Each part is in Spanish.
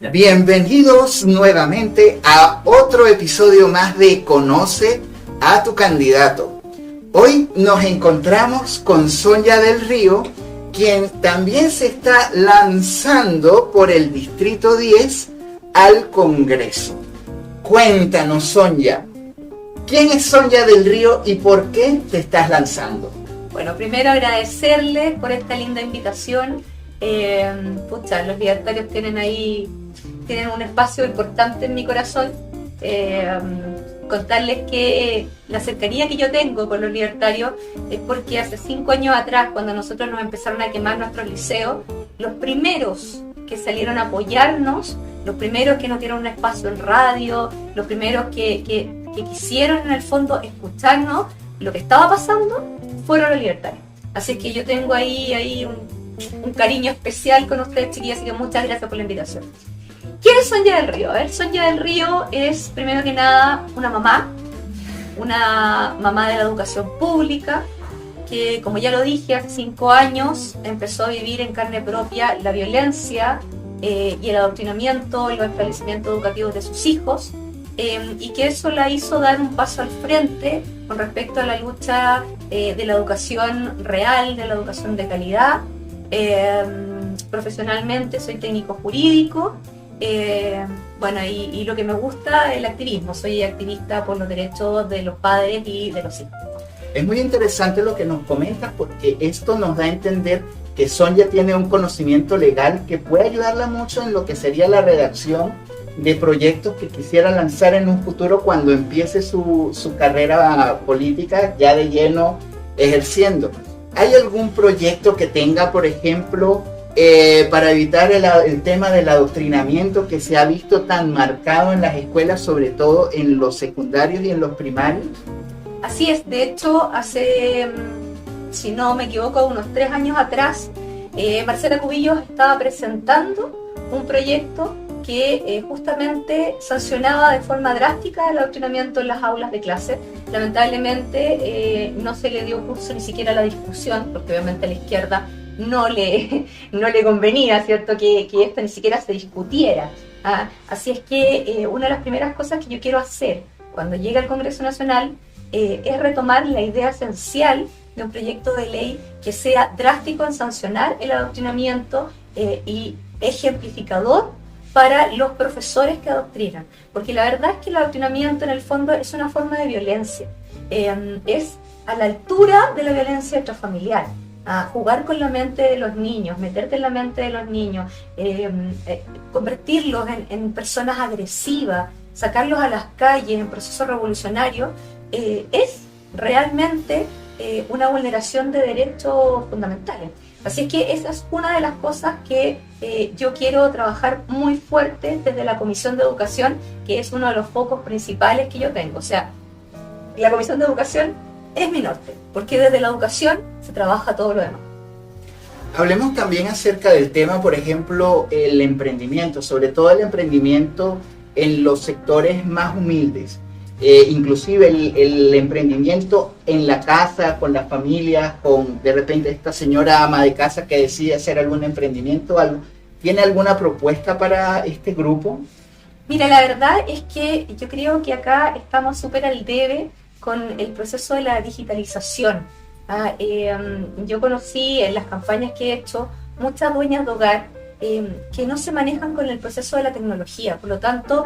Bienvenidos nuevamente a otro episodio más de Conoce a tu candidato. Hoy nos encontramos con Sonia del Río, quien también se está lanzando por el Distrito 10 al Congreso. Cuéntanos, Sonia, ¿quién es Sonia del Río y por qué te estás lanzando? Bueno, primero agradecerles por esta linda invitación. Los libertarios tienen un espacio importante en mi corazón. Contarles que la cercanía que yo tengo con los libertarios es porque hace 5 años atrás, cuando nosotros nos empezaron a quemar nuestros liceos, los primeros que salieron a apoyarnos, los primeros que nos dieron un espacio en radio, los primeros que quisieron en el fondo escucharnos lo que estaba pasando, fueron los libertarios. Así que yo tengo ahí un cariño especial con ustedes, chiquillas, así que muchas gracias por la invitación. ¿Quién es Sonia del Río? A ver, Sonia del Río es, primero que nada, una mamá de la educación pública, que, como ya lo dije, hace 5 años empezó a vivir en carne propia la violencia y el adoctrinamiento en los establecimientos educativos de sus hijos, y que eso la hizo dar un paso al frente con respecto a la lucha de la educación real, de la educación de calidad. Profesionalmente soy técnico jurídico. Y lo que me gusta es el activismo. Soy activista por los derechos de los padres y de los hijos. Es muy interesante lo que nos comentas, porque esto nos da a entender que Sonia tiene un conocimiento legal que puede ayudarla mucho en lo que sería la redacción de proyectos que quisiera lanzar en un futuro cuando empiece su carrera política ya de lleno ejerciendo. ¿Hay algún proyecto que tenga, por ejemplo, para evitar el tema del adoctrinamiento que se ha visto tan marcado en las escuelas, sobre todo en los secundarios y en los primarios? Así es, de hecho, hace, si no me equivoco, unos 3 años atrás, Marcela Cubillos estaba presentando un proyecto que justamente sancionaba de forma drástica el adoctrinamiento en las aulas de clase. Lamentablemente no se le dio curso ni siquiera a la discusión, porque obviamente a la izquierda no le convenía, ¿cierto?, que esto ni siquiera se discutiera. Así es que una de las primeras cosas que yo quiero hacer cuando llegue al Congreso Nacional es retomar la idea esencial de un proyecto de ley que sea drástico en sancionar el adoctrinamiento y ejemplificador para los profesores que adoctrinan. Porque la verdad es que el adoctrinamiento en el fondo es una forma de violencia. Es a la altura de la violencia intrafamiliar. Jugar con la mente de los niños, meterte en la mente de los niños, convertirlos en personas agresivas, sacarlos a las calles en procesos revolucionarios, es realmente una vulneración de derechos fundamentales. Así es que esa es una de las cosas que yo quiero trabajar muy fuerte desde la Comisión de Educación, que es uno de los focos principales que yo tengo. O sea, la Comisión de Educación es mi norte, porque desde la educación se trabaja todo lo demás. Hablemos también acerca del tema, por ejemplo, el emprendimiento, sobre todo el emprendimiento en los sectores más humildes. Inclusive el emprendimiento en la casa, con las familias, con de repente esta señora ama de casa que decide hacer algún emprendimiento, algo. ¿Tiene alguna propuesta para este grupo? Mira, la verdad es que yo creo que acá estamos súper al debe con el proceso de la digitalización. Yo conocí en las campañas que he hecho muchas dueñas de hogar que no se manejan con el proceso de la tecnología, por lo tanto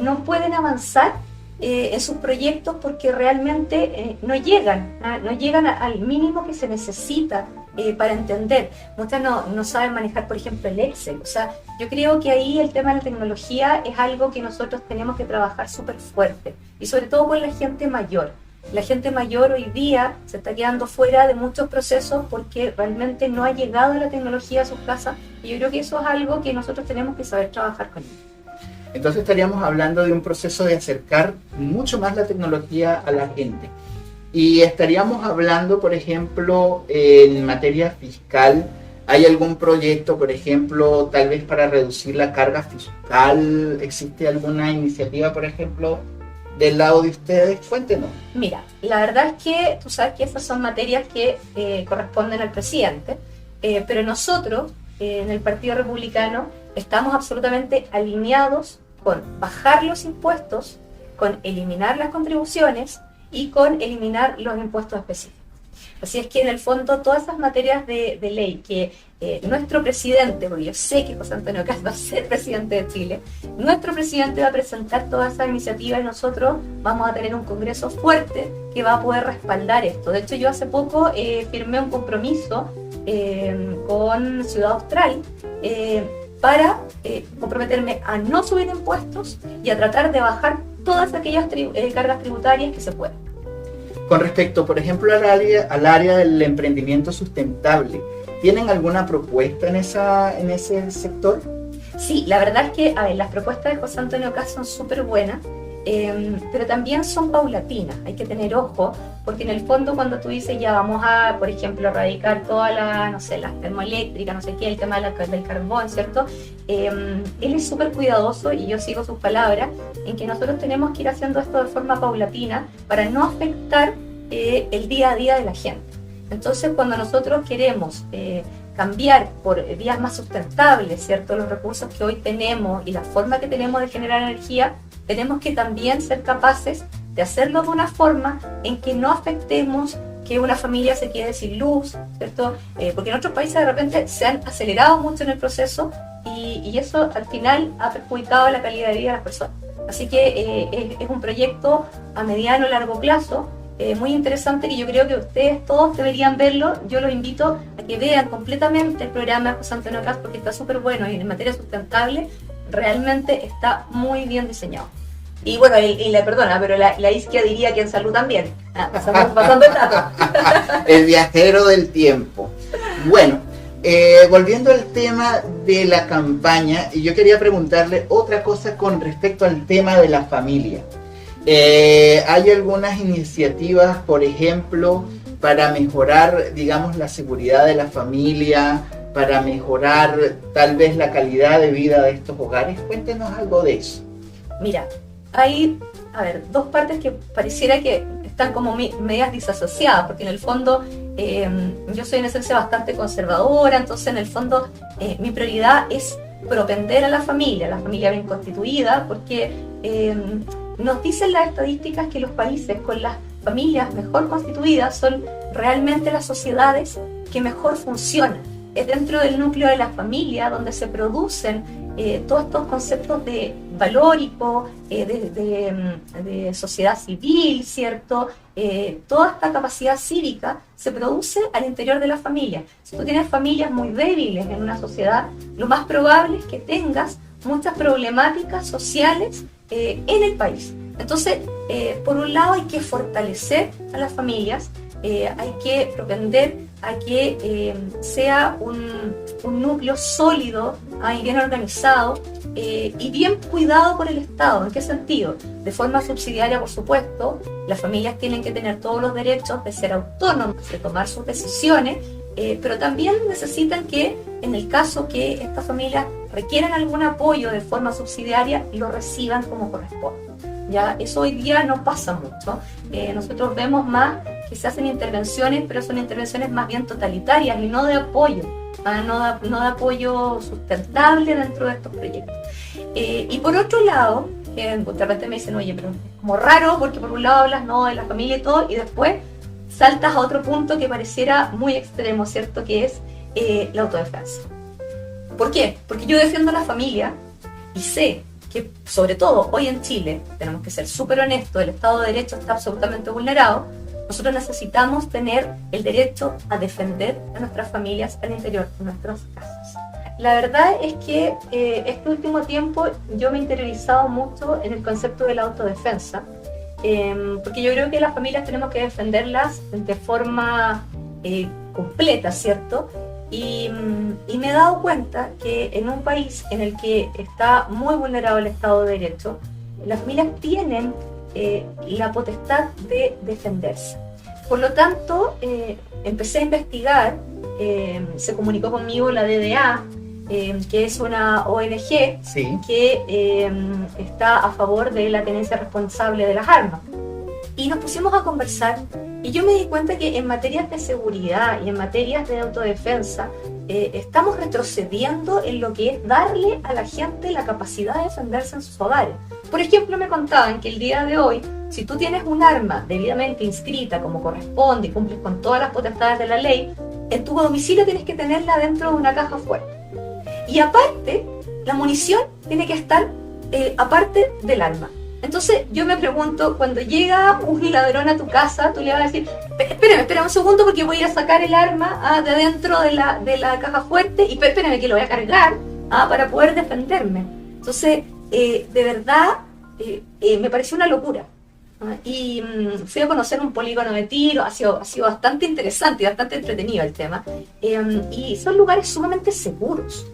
no pueden avanzar en sus proyectos porque realmente no llegan al mínimo que se necesita para entender. Muchas no saben manejar, por ejemplo, el Excel. O sea, yo creo que ahí el tema de la tecnología es algo que nosotros tenemos que trabajar súper fuerte, y sobre todo con la gente mayor. La gente mayor hoy día se está quedando fuera de muchos procesos porque realmente no ha llegado la tecnología a sus casas, y yo creo que eso es algo que nosotros tenemos que saber trabajar con ellos. Entonces estaríamos hablando de un proceso de acercar mucho más la tecnología a la gente. Y estaríamos hablando, por ejemplo, en materia fiscal, ¿hay algún proyecto, por ejemplo, tal vez para reducir la carga fiscal? ¿Existe alguna iniciativa, por ejemplo, del lado de ustedes? Cuéntenos. Mira, la verdad es que tú sabes que esas son materias que corresponden al presidente, pero nosotros, en el Partido Republicano, estamos absolutamente alineados con bajar los impuestos, con eliminar las contribuciones y con eliminar los impuestos específicos. Así es que en el fondo todas esas materias de ley que nuestro presidente, porque yo sé que José Antonio Kast va a ser presidente de Chile, nuestro presidente va a presentar todas esas iniciativas y nosotros vamos a tener un congreso fuerte que va a poder respaldar esto. De hecho, yo hace poco firmé un compromiso con Ciudad Austral para comprometerme a no subir impuestos y a tratar de bajar todas aquellas cargas tributarias que se puedan. Con respecto, por ejemplo, al área del emprendimiento sustentable, ¿tienen alguna propuesta en ese sector? Sí, la verdad es que, a ver, las propuestas de José Antonio Kast son súper buenas, pero también son paulatinas. Hay que tener ojo, porque en el fondo cuando tú dices ya vamos a, por ejemplo, erradicar todas las termoeléctricas, no sé qué, el tema del carbón, ¿cierto? Él es súper cuidadoso y yo sigo sus palabras en que nosotros tenemos que ir haciendo esto de forma paulatina para no afectar el día a día de la gente. Entonces, cuando nosotros queremos cambiar por vías más sustentables, ¿cierto? Los recursos que hoy tenemos y la forma que tenemos de generar energía, tenemos que también ser capaces de hacerlo de una forma en que no afectemos que una familia se quede sin luz, ¿cierto? Porque en otros países de repente se han acelerado mucho en el proceso y eso al final ha perjudicado la calidad de vida de las personas. Así que es un proyecto a mediano y largo plazo muy interesante que yo creo que ustedes todos deberían verlo. Yo los invito a que vean completamente el programa de José Antonio Kast porque está súper bueno y en materia sustentable realmente está muy bien diseñado. Y bueno, perdona, pero la Isquia diría que en salud también. Pasando etapa. El viajero del tiempo. Bueno, volviendo al tema de la campaña, yo quería preguntarle otra cosa con respecto al tema de la familia. Hay algunas iniciativas, por ejemplo, para mejorar, digamos, la seguridad de la familia, para mejorar tal vez la calidad de vida de estos hogares. Cuéntenos algo de eso. Mira, hay, dos partes que pareciera que están como medias disasociadas, porque en el fondo yo soy en esencia bastante conservadora, entonces en el fondo mi prioridad es propender a la familia bien constituida, porque nos dicen las estadísticas que los países con las familias mejor constituidas son realmente las sociedades que mejor funcionan. Es dentro del núcleo de la familia donde se producen todos estos conceptos de valórico, de sociedad civil, ¿cierto? Toda esta capacidad cívica se produce al interior de la familia. Si tú tienes familias muy débiles en una sociedad, lo más probable es que tengas muchas problemáticas sociales en el país. Entonces, por un lado hay que fortalecer a las familias, hay que propender a que sea un núcleo sólido y bien organizado y bien cuidado por el Estado. ¿En qué sentido? De forma subsidiaria, por supuesto, las familias tienen que tener todos los derechos de ser autónomas, de tomar sus decisiones, pero también necesitan que, en el caso que estas familias requieran algún apoyo de forma subsidiaria, lo reciban como corresponde. Ya, eso hoy día no pasa mucho. Nosotros vemos más que se hacen intervenciones, pero son intervenciones más bien totalitarias y no de apoyo, no de apoyo sustentable dentro de estos proyectos. Y por otro lado, de repente me dicen, oye, pero es como raro porque por un lado hablas de la familia y todo, y después saltas a otro punto que pareciera muy extremo, ¿cierto? Que es la autodefensa. ¿Por qué? Porque yo defiendo a la familia y sé que, sobre todo hoy en Chile, tenemos que ser súper honestos, el Estado de Derecho está absolutamente vulnerado. Nosotros necesitamos tener el derecho a defender a nuestras familias al interior de nuestras casas. La verdad es que este último tiempo yo me he interiorizado mucho en el concepto de la autodefensa, porque yo creo que las familias tenemos que defenderlas de forma completa, ¿cierto? Y me he dado cuenta que en un país en el que está muy vulnerado el Estado de Derecho, las familias tienen la potestad de defenderse. Por lo tanto, empecé a investigar, se comunicó conmigo la DDA, que es una ONG sí, que está a favor de la tenencia responsable de las armas. Y nos pusimos a conversar y yo me di cuenta que en materias de seguridad y en materias de autodefensa estamos retrocediendo en lo que es darle a la gente la capacidad de defenderse en sus hogares. Por ejemplo, me contaban que el día de hoy, si tú tienes un arma debidamente inscrita como corresponde y cumples con todas las potestades de la ley, en tu domicilio tienes que tenerla dentro de una caja fuerte. Y aparte, la munición tiene que estar aparte del arma. Entonces yo me pregunto, cuando llega un ladrón a tu casa, tú le vas a decir, espérame un segundo porque voy a ir a sacar el arma de dentro de la caja fuerte y espérame que lo voy a cargar para poder defenderme. Entonces, de verdad, me pareció una locura. Y fui a conocer un polígono de tiro, ha sido bastante interesante y bastante entretenido el tema. Y son lugares sumamente seguros.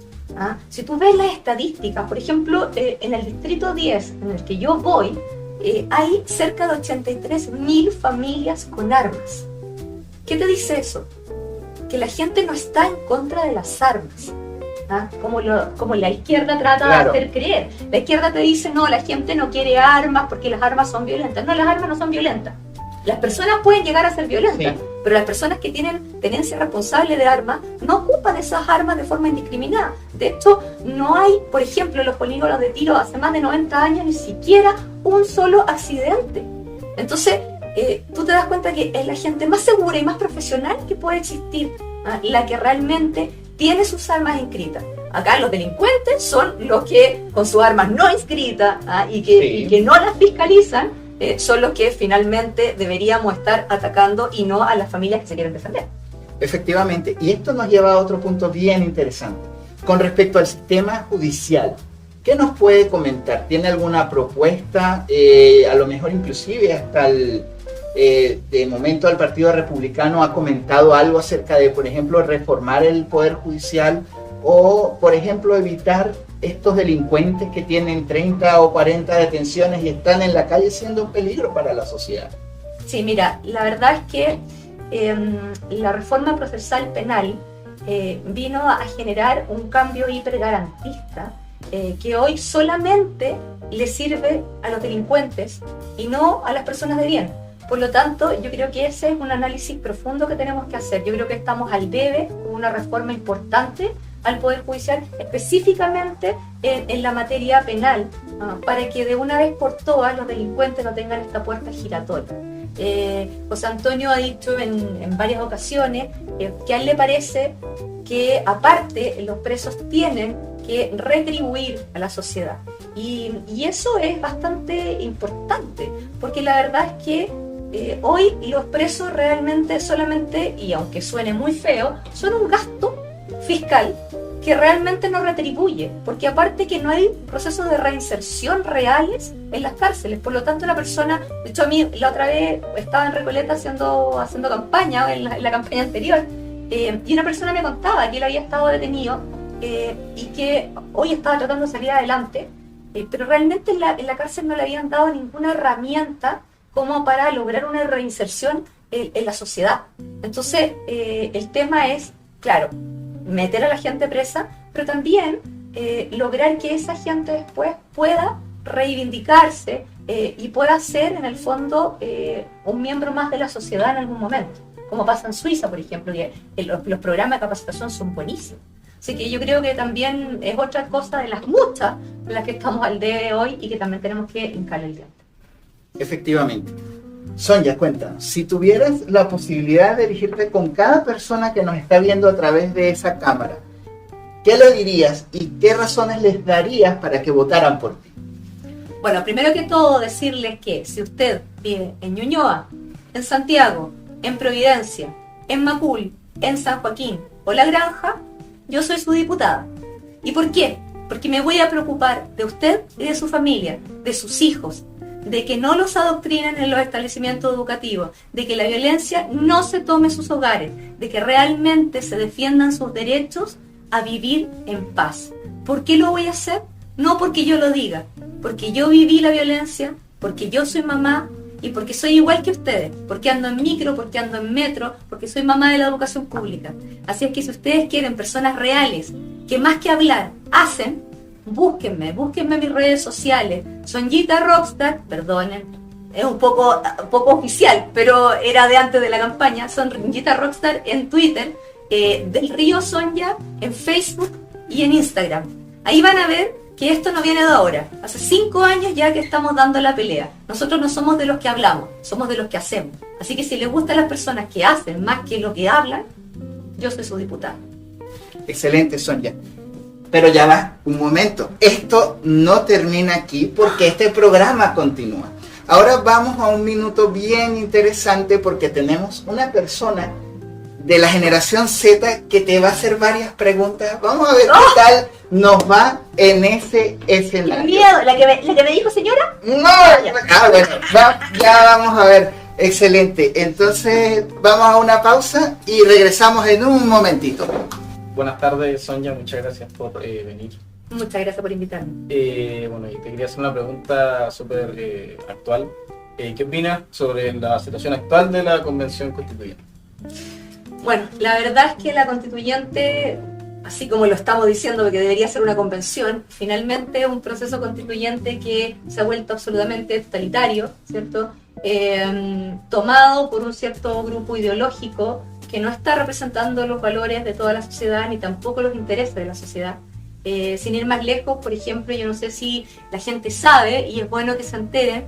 Si tú ves las estadísticas, por ejemplo, en el distrito 10, en el que yo voy, hay cerca de 83.000 familias con armas. ¿Qué te dice eso? Que la gente no está en contra de las armas, como la izquierda trata de hacer creer. La izquierda te dice, no, la gente no quiere armas porque las armas son violentas. No, las armas no son violentas. Las personas pueden llegar a ser violentas, sí, pero las personas que tienen tenencia responsable de armas no ocupan esas armas de forma indiscriminada. De hecho, no hay, por ejemplo, en los polígonos de tiro hace más de 90 años ni siquiera un solo accidente. Entonces, tú te das cuenta que es la gente más segura y más profesional que puede existir, la que realmente tiene sus armas inscritas. Acá los delincuentes son los que con sus armas no inscritas y que no las fiscalizan, son los que finalmente deberíamos estar atacando y no a las familias que se quieren defender. Efectivamente, y esto nos lleva a otro punto bien interesante. Con respecto al sistema judicial, ¿qué nos puede comentar? ¿Tiene alguna propuesta? A lo mejor inclusive hasta de momento el Partido Republicano ha comentado algo acerca de, por ejemplo, reformar el Poder Judicial o, por ejemplo, evitar estos delincuentes que tienen 30 o 40 detenciones y están en la calle siendo un peligro para la sociedad. Sí, mira, la verdad es que la reforma procesal penal vino a generar un cambio hipergarantista que hoy solamente le sirve a los delincuentes y no a las personas de bien. Por lo tanto, yo creo que ese es un análisis profundo que tenemos que hacer. Yo creo que estamos al debe con una reforma importante al Poder Judicial, específicamente en la materia penal, para que de una vez por todas los delincuentes no tengan esta puerta giratoria. José Antonio ha dicho en varias ocasiones que a él le parece que aparte los presos tienen que retribuir a la sociedad. Y eso es bastante importante, porque la verdad es que hoy los presos realmente solamente, y aunque suene muy feo, son un gasto fiscal que realmente no retribuye, porque aparte que no hay procesos de reinserción reales en las cárceles. Por lo tanto, la persona, de hecho a mí la otra vez estaba en Recoleta haciendo campaña, en la campaña anterior, y una persona me contaba que él había estado detenido y que hoy estaba tratando de salir adelante, pero realmente en la cárcel no le habían dado ninguna herramienta como para lograr una reinserción en la sociedad. Entonces, el tema es, claro, meter a la gente presa, pero también lograr que esa gente después pueda reivindicarse y pueda ser, en el fondo, un miembro más de la sociedad en algún momento, como pasa en Suiza, por ejemplo, que los programas de capacitación son buenísimos. Así que yo creo que también es otra cosa de las muchas de las que estamos al día de hoy y que también tenemos que hincar el diente. Efectivamente. Sonia, cuéntanos, si tuvieras la posibilidad de dirigirte con cada persona que nos está viendo a través de esa cámara, ¿qué le dirías y qué razones les darías para que votaran por ti? Bueno, primero que todo decirles que si usted vive en Ñuñoa, en Santiago, en Providencia, en Macul, en San Joaquín o La Granja, yo soy su diputada. ¿Y por qué? Porque me voy a preocupar de usted y de su familia, de sus hijos, de que no los adoctrinen en los establecimientos educativos, de que la violencia no se tome sus hogares, de que realmente se defiendan sus derechos a vivir en paz. ¿Por qué lo voy a hacer? No porque yo lo diga, porque yo viví la violencia, porque yo soy mamá y porque soy igual que ustedes, porque ando en micro, porque ando en metro, porque soy mamá de la educación pública. Así es que si ustedes quieren personas reales, que más que hablar, hacen, búsquenme en mis redes sociales. Sonjita Rockstar, perdonen, es un poco oficial, pero era de antes de la campaña. Sonjita Rockstar en Twitter, del Río Sonja en Facebook y en Instagram. Ahí van a ver que esto no viene de ahora. Hace 5 años ya que estamos dando la pelea. Nosotros no somos de los que hablamos, somos de los que hacemos. Así que si les gustan las personas que hacen más que lo que hablan, yo soy su diputada. Excelente, Sonja. Pero ya va, un momento. Esto no termina aquí porque este programa continúa. Ahora vamos a un minuto bien interesante porque tenemos una persona de la generación Z que te va a hacer varias preguntas. Vamos a ver qué tal nos va en ese escenario. ¡Qué miedo! ¿La que me dijo señora? No, bueno, ya vamos a ver. Excelente. Entonces vamos a una pausa y regresamos en un momentito. Buenas tardes, Sonja, muchas gracias por venir. Muchas gracias por invitarme. Bueno, y te quería hacer una pregunta súper actual. ¿Qué opinas sobre la situación actual de la Convención Constituyente? Bueno, la verdad es que la constituyente, así como lo estamos diciendo que debería ser una convención, finalmente un proceso constituyente que se ha vuelto absolutamente totalitario, ¿cierto? Tomado por un cierto grupo ideológico que no está representando los valores de toda la sociedad ni tampoco los intereses de la sociedad. Sin ir más lejos, por ejemplo, yo no sé si la gente sabe, y es bueno que se enteren,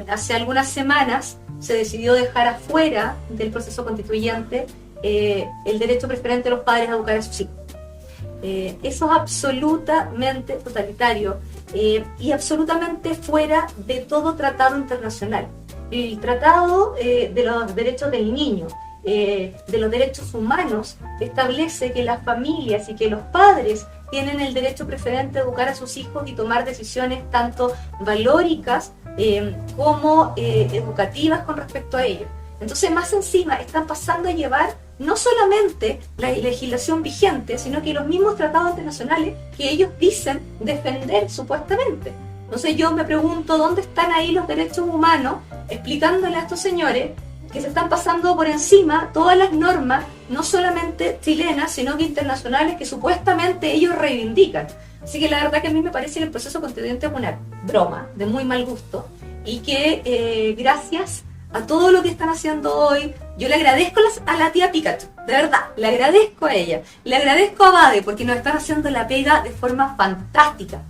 hace algunas semanas se decidió dejar afuera del proceso constituyente el derecho preferente de los padres a educar a sus hijos. Eso es absolutamente totalitario y absolutamente fuera de todo tratado internacional. El tratado de los derechos del niño, de los derechos humanos, establece que las familias y que los padres tienen el derecho preferente a educar a sus hijos y tomar decisiones tanto valóricas como educativas con respecto a ellos. Entonces, más encima, están pasando a llevar no solamente la legislación vigente, sino que los mismos tratados internacionales que ellos dicen defender supuestamente. Entonces yo me pregunto, ¿dónde están ahí los derechos humanos explicándole a estos señores que se están pasando por encima todas las normas, no solamente chilenas, sino que internacionales, que supuestamente ellos reivindican? Así que la verdad que a mí me parece que el proceso constituyente es una broma de muy mal gusto y que gracias a todo lo que están haciendo hoy, yo le agradezco a la tía Pikachu, de verdad, le agradezco a ella, le agradezco a Bade porque nos están haciendo la pega de forma fantástica.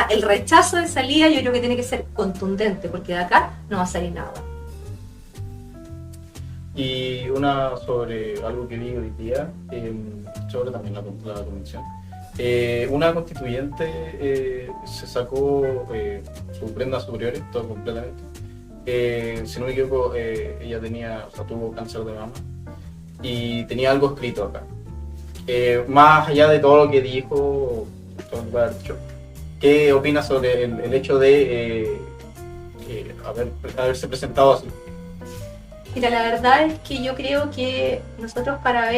El rechazo de salida yo creo que tiene que ser contundente porque de acá no va a salir nada. Y una sobre algo que vi hoy día, sobre también la convención. Una constituyente se sacó sus prendas superiores, todo completamente. Si no me equivoco, ella tuvo cáncer de mama y tenía algo escrito acá. Más allá de todo lo que dijo, ¿qué opinas sobre el hecho de haberse presentado así? Mira, la verdad es que yo creo que nosotros para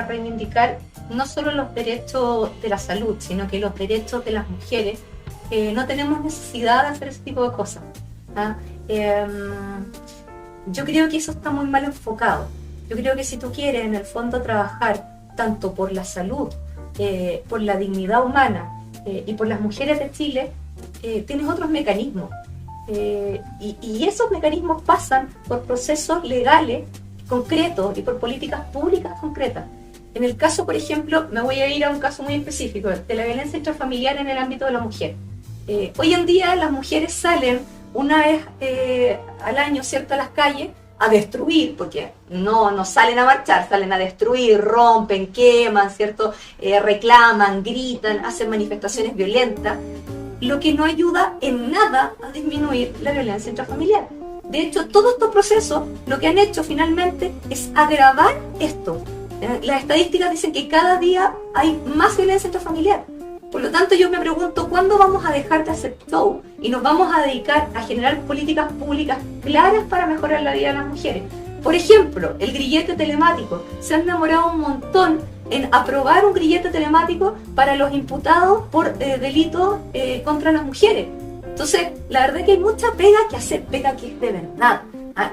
reivindicar no solo los derechos de la salud, sino que los derechos de las mujeres, no tenemos necesidad de hacer ese tipo de cosas. Yo creo que eso está muy mal enfocado. Yo creo que si tú quieres en el fondo trabajar tanto por la salud, por la dignidad humana y por las mujeres de Chile, tienes otros mecanismos. Y esos mecanismos pasan por procesos legales concretos y por políticas públicas concretas. En el caso, por ejemplo, me voy a ir a un caso muy específico de la violencia intrafamiliar en el ámbito de la mujer. Hoy en día las mujeres salen una vez al año, ¿cierto?, a las calles a destruir, porque no salen a marchar, salen a destruir, rompen, queman, ¿cierto?, reclaman, gritan, hacen manifestaciones violentas, lo que no ayuda en nada a disminuir la violencia intrafamiliar. De hecho, todos estos procesos lo que han hecho finalmente es agravar esto. Las estadísticas dicen que cada día hay más violencia intrafamiliar. Por lo tanto, yo me pregunto, ¿cuándo vamos a dejar de hacer show y nos vamos a dedicar a generar políticas públicas claras para mejorar la vida de las mujeres? Por ejemplo, el grillete telemático. Se han demorado un montón en aprobar un grillete telemático para los imputados por delitos contra las mujeres. Entonces, la verdad es que hay mucha pega que hacer, pega que es de verdad,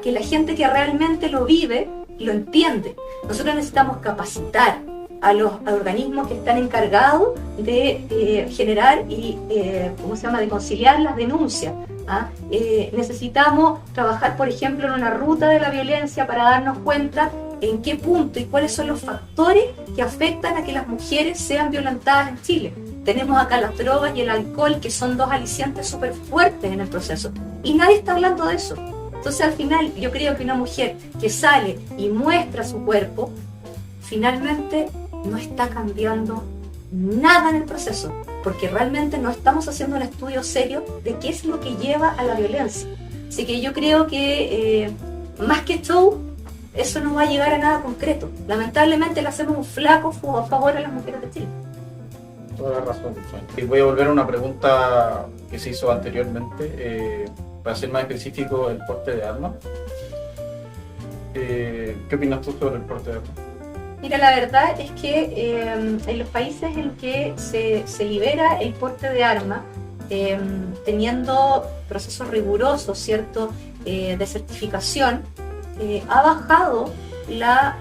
que la gente que realmente lo vive, lo entiende. Nosotros necesitamos capacitar a los organismos que están encargados de generar y de conciliar las denuncias. Necesitamos trabajar, por ejemplo, en una ruta de la violencia para darnos cuenta en qué punto y cuáles son los factores que afectan a que las mujeres sean violentadas en Chile. Tenemos acá las drogas y el alcohol, que son dos aliciantes súper fuertes en el proceso, y nadie está hablando de eso. Entonces, al final, yo creo que una mujer que sale y muestra su cuerpo, finalmente no está cambiando nada en el proceso, porque realmente no estamos haciendo un estudio serio de qué es lo que lleva a la violencia. Así que yo creo que más que show, eso no va a llegar a nada concreto. Lamentablemente le hacemos un flaco favor a las mujeres de Chile. Toda la razón. Y voy a volver a una pregunta que se hizo anteriormente, para ser más específico, el porte de armas. ¿Qué opinas tú sobre el porte de armas? Mira, la verdad es que en los países en que se libera el porte de armas, teniendo procesos rigurosos, ¿cierto?, de certificación, ha bajado la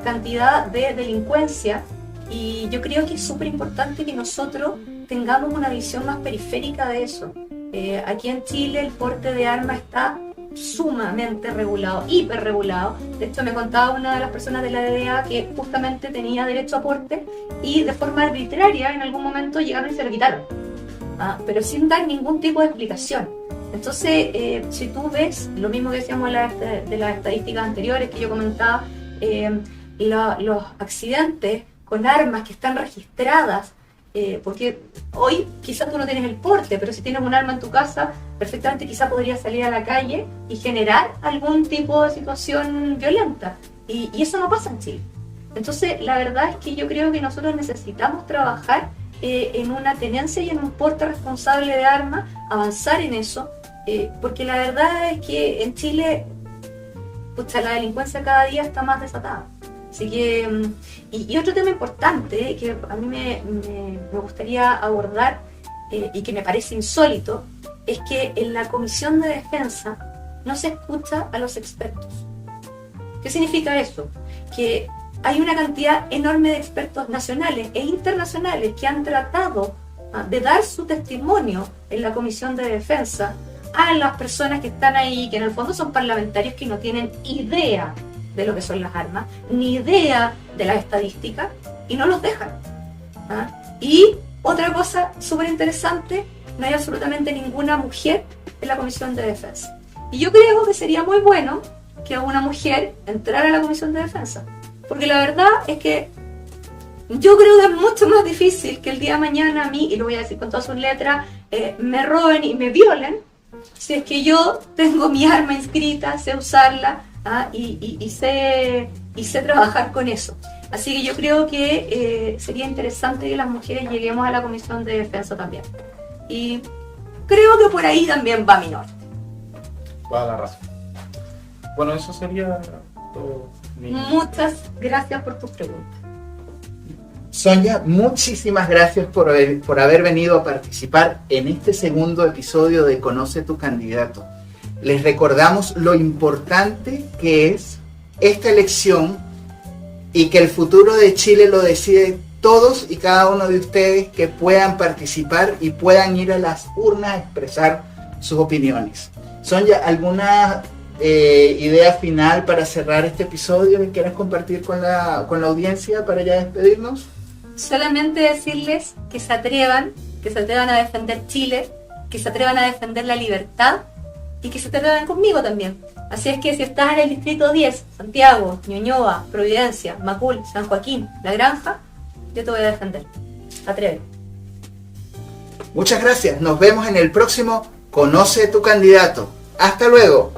cantidad de delincuencia, y yo creo que es súper importante que nosotros tengamos una visión más periférica de eso. Aquí en Chile el porte de armas está sumamente regulado, hiperregulado. De hecho, me contaba una de las personas de la DDA que justamente tenía derecho a porte y de forma arbitraria en algún momento llegaron y se lo quitaron, pero sin dar ningún tipo de explicación. Entonces, si tú ves, lo mismo que decíamos de las estadísticas anteriores que yo comentaba, los accidentes con armas que están registradas, porque hoy quizás tú no tienes el porte, pero si tienes un arma en tu casa, perfectamente quizás podrías salir a la calle y generar algún tipo de situación violenta. Y eso no pasa en Chile. Entonces, la verdad es que yo creo que nosotros necesitamos trabajar en una tenencia y en un porte responsable de armas, avanzar en eso, porque la verdad es que en Chile, pucha, la delincuencia cada día está más desatada. Así que, y otro tema importante que a mí me gustaría abordar y que me parece insólito, es que en la Comisión de Defensa no se escucha a los expertos. ¿Qué significa eso? Que hay una cantidad enorme de expertos nacionales e internacionales que han tratado de dar su testimonio en la Comisión de Defensa a las personas que están ahí, que en el fondo son parlamentarios que no tienen idea de lo que son las armas, ni idea de las estadísticas, y no los dejan. Y otra cosa súper interesante, no hay absolutamente ninguna mujer en la Comisión de Defensa. Y yo creo que sería muy bueno que una mujer entrara a la Comisión de Defensa, porque la verdad es que yo creo que es mucho más difícil que el día de mañana a mí, y lo voy a decir con todas sus letras, me roben y me violen, si es que yo tengo mi arma inscrita, sé usarla, y sé trabajar con eso. Así que yo creo que sería interesante que las mujeres lleguemos a la Comisión de Defensa también. Y creo que por ahí también va mi norte. Va a la razón. Bueno, eso sería todo. Muchas gracias por tus preguntas. Sonia, muchísimas gracias por haber venido a participar en este segundo episodio de Conoce tu Candidato. Les recordamos lo importante que es esta elección y que el futuro de Chile lo decide todos y cada uno de ustedes, que puedan participar y puedan ir a las urnas a expresar sus opiniones. Sonia, ¿alguna idea final para cerrar este episodio que quieras compartir con la audiencia para ya despedirnos? Solamente decirles que se atrevan a defender Chile, que se atrevan a defender la libertad y que se atrevan conmigo también. Así es que si estás en el distrito 10, Santiago, Ñuñoa, Providencia, Macul, San Joaquín, La Granja, yo te voy a defender. Atrévete. Muchas gracias. Nos vemos en el próximo Conoce tu Candidato. Hasta luego.